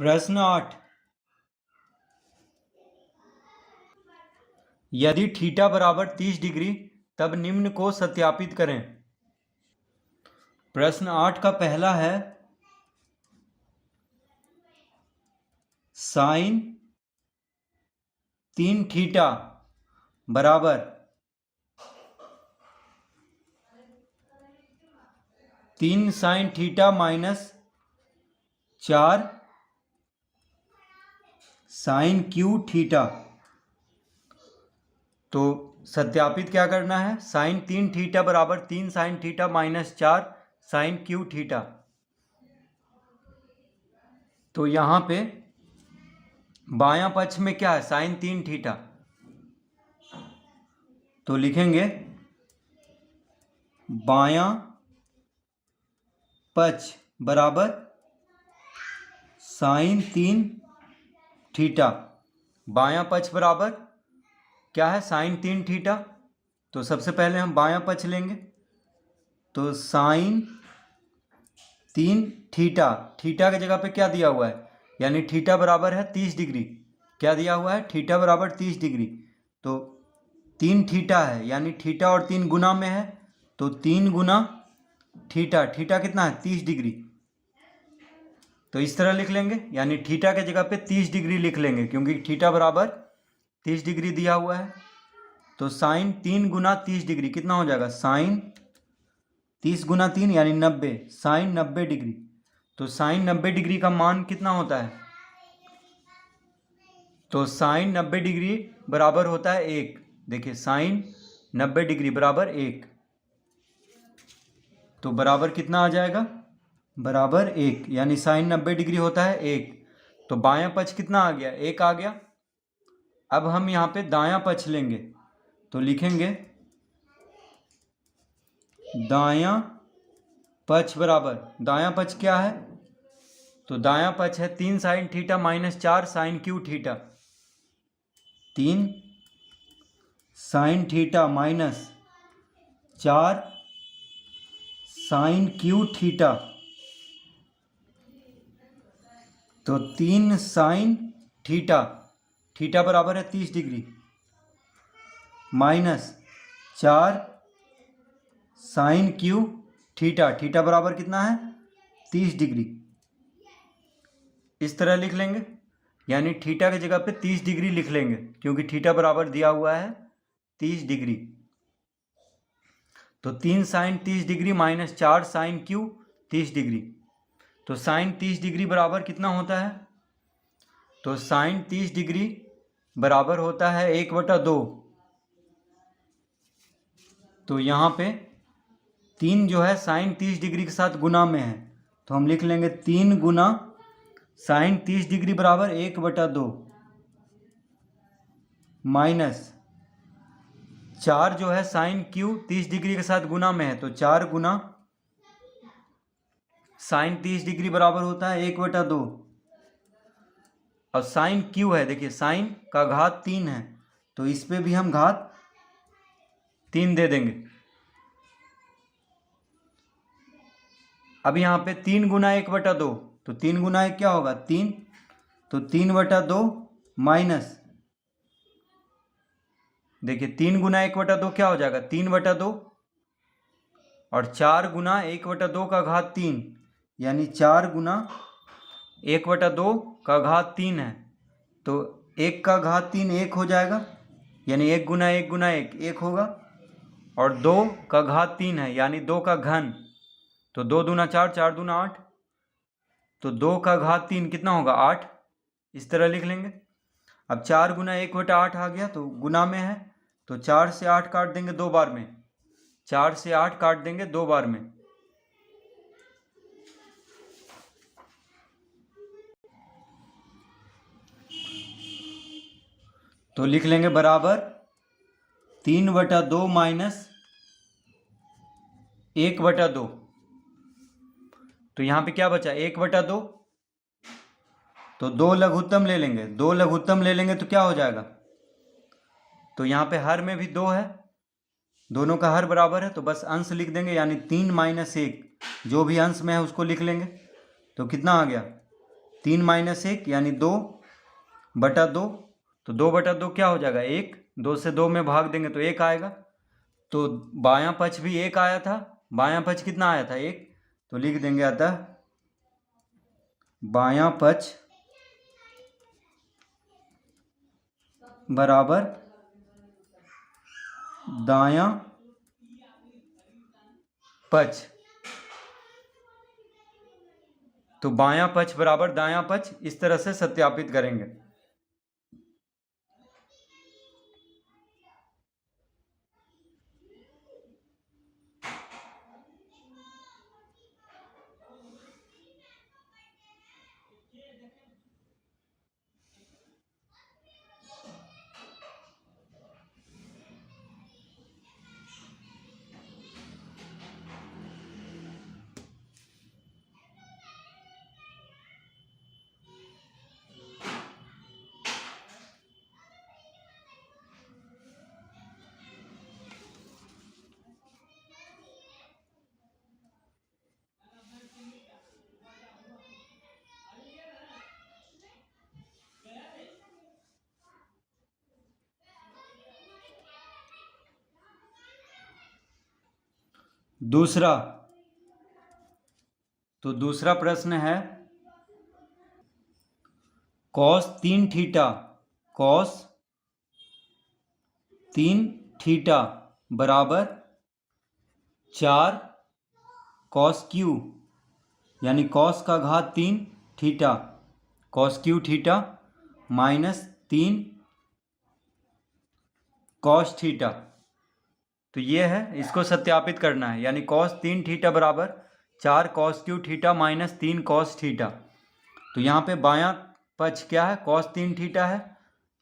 प्रश्न 8। यदि थीटा बराबर 30 डिग्री तब निम्न को सत्यापित करें। प्रश्न 8 का पहला है साइन 3 थीटा बराबर 3 sine theta minus 4 sine cube theta. तो सत्यापित क्या करना है? साइन 3 थीटा बराबर 3 sine theta minus 4 sine cube theta. तो यहाँ पे बायां पक्ष में क्या है? Sine 3 theta. तो लिखेंगे बायां पक्ष बराबर साइन 3 थीटा। बायां पक्ष बराबर क्या है? Sine 3 theta. तो सबसे पहले हम बायां पक्ष लेंगे। तो साइन 3 थीटा, थीटा की जगह पे क्या दिया हुआ है? यानी थीटा बराबर है 30 डिग्री। क्या दिया हुआ है? थीटा बराबर 30 डिग्री। तो 3 थीटा है, यानी थीटा और 3 गुना में है। तो 3 गुना थीटा, थीटा कितना है? 30 डिग्री। तो इस तरह लिख लेंगे, यानी थीटा के जगह पे 30 डिग्री लिख लेंगे, क्योंकि थीटा बराबर 30 डिग्री दिया हुआ है। तो साइन 3 गुना 30 डिग्री कितना हो जाएगा? साइन 30 गुना 3 यानी 90, साइन 90 डिग्री। तो साइन 90 डिग्री का मान कितना होता है? तो साइन 90 डिग्री बराबर होता है 1। देखिए साइन 90 डिग्री बराबर 1। तो बराबर कितना आ जाएगा? बराबर 1, यानी साइन 90 डिग्री होता है 1। तो बायां पक्ष कितना आ गया? 1 आ गया। अब हम यहाँ पे दायां पक्ष लेंगे। तो लिखेंगे दायां पक्ष बराबर, दायां पक्ष क्या है? तो दायां पक्ष है 3 sine theta minus 4 sine cube theta. 3 sine theta minus 4 sine cube theta. तो 3 साइन थीटा, थीटा बराबर है 30 degree, minus 4 sine cube theta, theta बराबर कितना है? 30 डिग्री। इस तरह लिख लेंगे, यानी थीटा की जगह पे 30 डिग्री लिख लेंगे, क्योंकि थीटा बराबर दिया हुआ है 30 डिग्री। तो 3 sine 30 degree minus 4 sine cube 30 degree. तो साइन 30 डिग्री बराबर कितना होता है? तो साइन 30 डिग्री बराबर होता है 1/2। तो यहाँ पे 3 जो है साइन 30 डिग्री के साथ गुना में है, तो हम लिख लेंगे 3 गुना साइन 30 डिग्री बराबर 1/2 माइनस 4 जो है साइन क्यू 30 डिग्री के साथ गुना में है, तो 4 गुना साइन 30 डिग्री बराबर होता है 1/2। और साइन क्यू है, देखिए साइन का घात 3 है, तो इस पे भी हम घात 3 दे देंगे। अब यहाँ पे 3 गुना 1/2, तो 3 गुना 1 क्या होगा? 3। तो 3/2 माइनस, देखिए 3 गुना 1/2 क्या हो जाएगा? 3/2। और 4 गुना 1/2 का घात 3, यानी 4 गुना 1/2 का घात 3 है। तो 1 का घात 3 1 हो जाएगा, यानी 1 गुना 1 गुना 1 1 होगा। और 2 का घात 3 है, यानी 2 का घन, तो 2 दूना 4 4 दूना 8। तो 2 का घात 3 कितना होगा? 8। इस तरह लिख लेंगे। अब 4 गुना 1/8 आ गया, तो गुना में है, तो 4 से 8 काट देंगे 2 बार में। 4 से 8 काट देंगे 2 बार में। तो लिख लेंगे बराबर 3/2 माइनस 1/2। तो यहाँ पे क्या बचा? 1/2। तो 2 लघुत्तम ले लेंगे, 2 लघुत्तम ले लेंगे तो क्या हो जाएगा? तो यहाँ पे हर में भी 2 है, दोनों का हर बराबर है, तो बस अंश लिख देंगे, यानी 3 - 1 जो भी अंश में है उसको लिख लेंगे। तो कितना आ गया? 3 - 1 यानी 2/2। तो 2/2 क्या हो जाएगा? 1। 2 से 2 में भाग देंगे तो 1 आएगा। तो बायां पक्ष भी 1 आया था, बायां पक्ष कितना आया था? 1। तो लिख देंगे अतः बायां पक्ष बराबर दायां पक्ष। तो बायां पक्ष बराबर दायां पक्ष, इस तरह से सत्यापित करेंगे। दूसरा, तो दूसरा प्रश्न है cos 3 थीटा, cos 3 थीटा बराबर 4 cos क्यू, यानी cos का घात 3 theta, cos Q theta minus 3 cos theta. तो ये है, इसको सत्यापित करना है, यानी cos 3 थीटा बराबर 4 cos Q theta minus 3 cos theta. तो यहाँ पे बायां पक्ष क्या है? cos 3 थीटा है,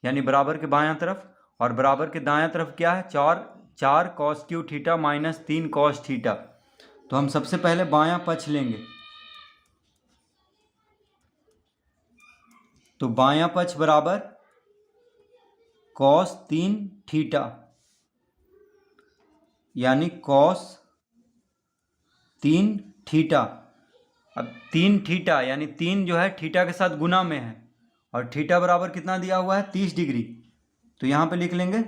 यानी बराबर के बायां तरफ, और बराबर के दायां तरफ क्या है? 4 cos Q theta minus 3 cos theta. तो हम सबसे पहले बायां पक्ष लेंगे। तो बायां पक्ष बराबर cos 3 थीटा, यानी cos 3 थीटा। अब 3 थीटा यानी 3 जो है थीटा के साथ गुना में है, और थीटा बराबर कितना दिया हुआ है? 30 डिग्री। तो यहाँ पे लिख लेंगे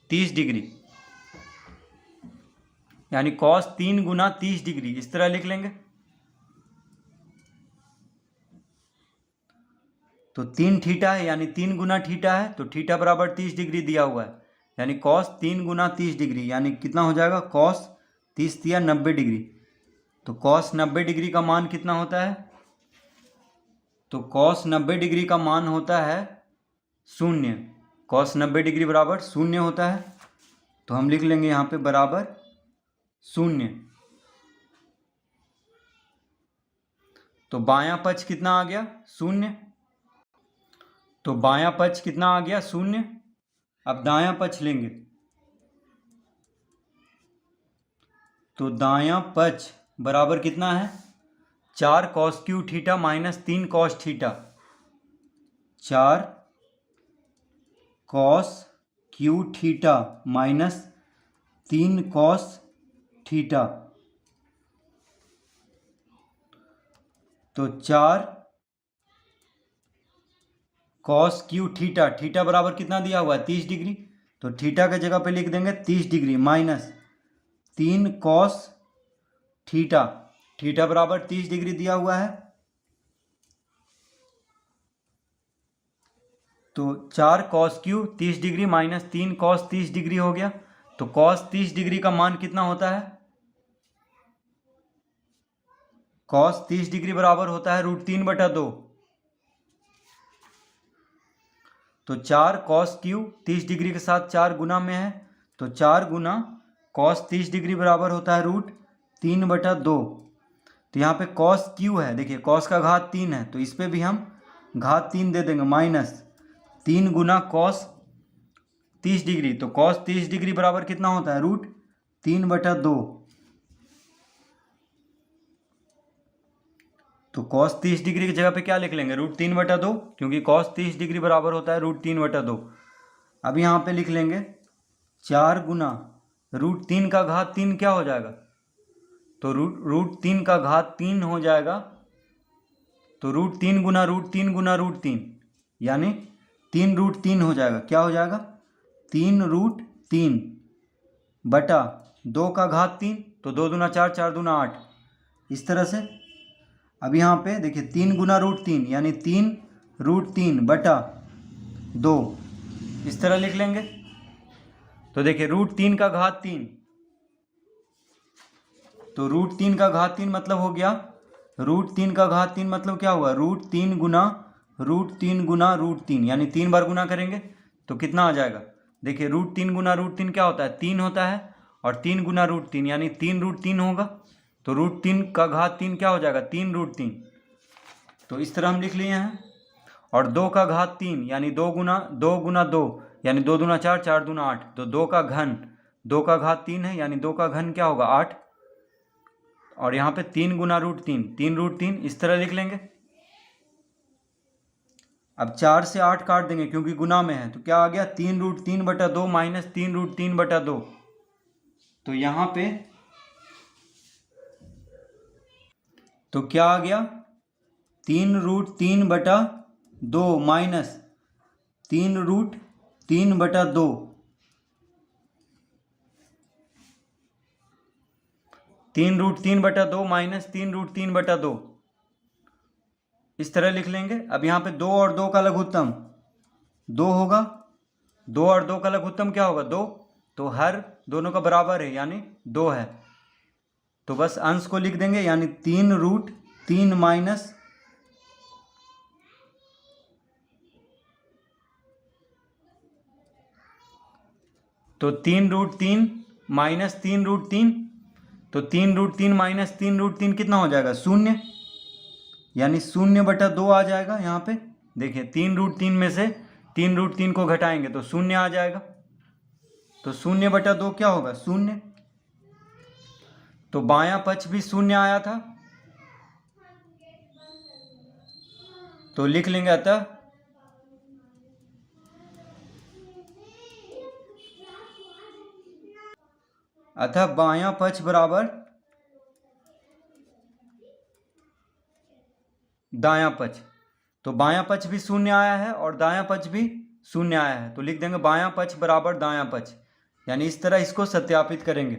30 डिग्री, यानी cos 3 गुना 30 डिग्री, इस तरह लिख लेंगे। तो 3 थीटा है, यानी 3 गुना थीटा है, तो थीटा बराबर 30 डिग्री दिया हुआ है, यानी cos 3 गुना 30 डिग्री, यानी कितना हो जाएगा? cos 30 या 90 डिग्री। तो cos 90 डिग्री का मान कितना होता है? तो cos 90 डिग्री का मान होता है 0। cos 90 डिग्री बराबर 0 होता है। तो हम लिख लेंगे यहाँ पे बराबर 0। तो बायां पक्ष कितना आ गया? 0। तो बायां पक्ष कितना आ गया? 0। अब दायां पक्ष लेंगे। तो दायां पक्ष बराबर कितना है? 4 cos Q theta minus 3 cos theta. 4 cos Q theta minus 3 cos theta. तो 4 cos क्यू थीटा, थीटा बराबर कितना दिया हुआ है? 30 डिग्री। तो थीटा के जगह पे लिख देंगे 30 degree minus 3 cos theta, theta बराबर 30 डिग्री दिया हुआ है। तो 4 cos Q 30 degree minus 3 cos 30 degree हो गया। तो cos 30 डिग्री का मान कितना होता है? cos 30 डिग्री बराबर होता है √3/2। तो 4 cos क्यू 30 डिग्री के साथ 4 गुना में है, तो 4 गुना cos 30 डिग्री बराबर होता है √3/2। तो यहाँ पे cos क्यू है, देखिए cos का घात 3 है, तो इस पर भी हम घात 3 दे देंगे, माइनस 3 गुना cos 30 डिग्री। तो cos 30 डिग्री बराबर कितना होता है? √3/2। तो cos 30 डिग्री की जगह पे क्या लिख लेंगे? √3/2, क्योंकि cos 30 डिग्री बराबर होता है √3/2। अब यहाँ पे लिख लेंगे 4 गुना √3 का घात 3 क्या हो जाएगा? तो √3 का घात 3 हो जाएगा तो √3 गुना √3 गुना √3 यानी 3√3 हो जाएगा। क्या हो जाएगा? 3√3 बटा 2 का घात 3, तो 2 दूना 4, 4 दूना 8। इस तरह से अब यहाँ पे देखिए 3 गुना √3 यानी 3√3 बटा 2, इस तरह लिख लेंगे। तो देखिए √3 का घात 3, तो √3 का घात 3 मतलब हो गया, √3 का घात 3 मतलब क्या हुआ? √3 गुना √3 गुना √3 यानी 3 बार गुना करेंगे तो कितना आ जाएगा? देखिए √3 गुना √3 क्या होता है? 3 होता है, और 3 गुना √3 यानी 3√3 होगा। तो √3 का घात 3 क्या हो जाएगा? 3√3। तो इस तरह हम लिख लिए हैं। और 2 का घात 3 यानी 2 गुना 2 यानी 2 दूना 4, 4 दूना 8। तो 2 का घन, 2 का घात 3 है यानी 2 का घन क्या होगा? 8। और यहाँ पे 3 गुना √3, 3√3, इस तरह लिख लेंगे। अब 4 से 8 काट देंगे क्योंकि गुना में है, तो क्या आ गया? 3√3 बटा 2 माइनस 3√3 बटा 2। तो यहाँ पे तो क्या आ गया? 3√3 बटा 2 माइनस 3√3 बटा 2। 3√3 बटा 2 माइनस 3√3 बटा 2, इस तरह लिख लेंगे। अब यहाँ पे 2 और 2 का लघुत्तम 2 होगा। 2 और 2 का लघुत्तम क्या होगा? 2। तो हर दोनों का बराबर है यानी 2 है, तो बस अंश को लिख देंगे यानी 3√3 माइनस तो 3√3 माइनस 3√3, तो 3√3 माइनस 3√3 कितना हो जाएगा? 0, यानी 0 बटा 2 आ जाएगा। यहाँ पे देखिए 3√3 में से 3√3 को घटाएंगे तो 0 आ जाएगा। तो 0 बटा 2 क्या होगा? 0। तो बायां पक्ष भी 0 आया था, तो लिख लेंगे अतः बायां पक्ष बराबर दायां पक्ष। तो बायां पक्ष भी 0 आया है और दायां पक्ष भी 0 आया है, तो लिख देंगे बायां पक्ष बराबर दायां पक्ष। यानी इस तरह इसको सत्यापित करेंगे।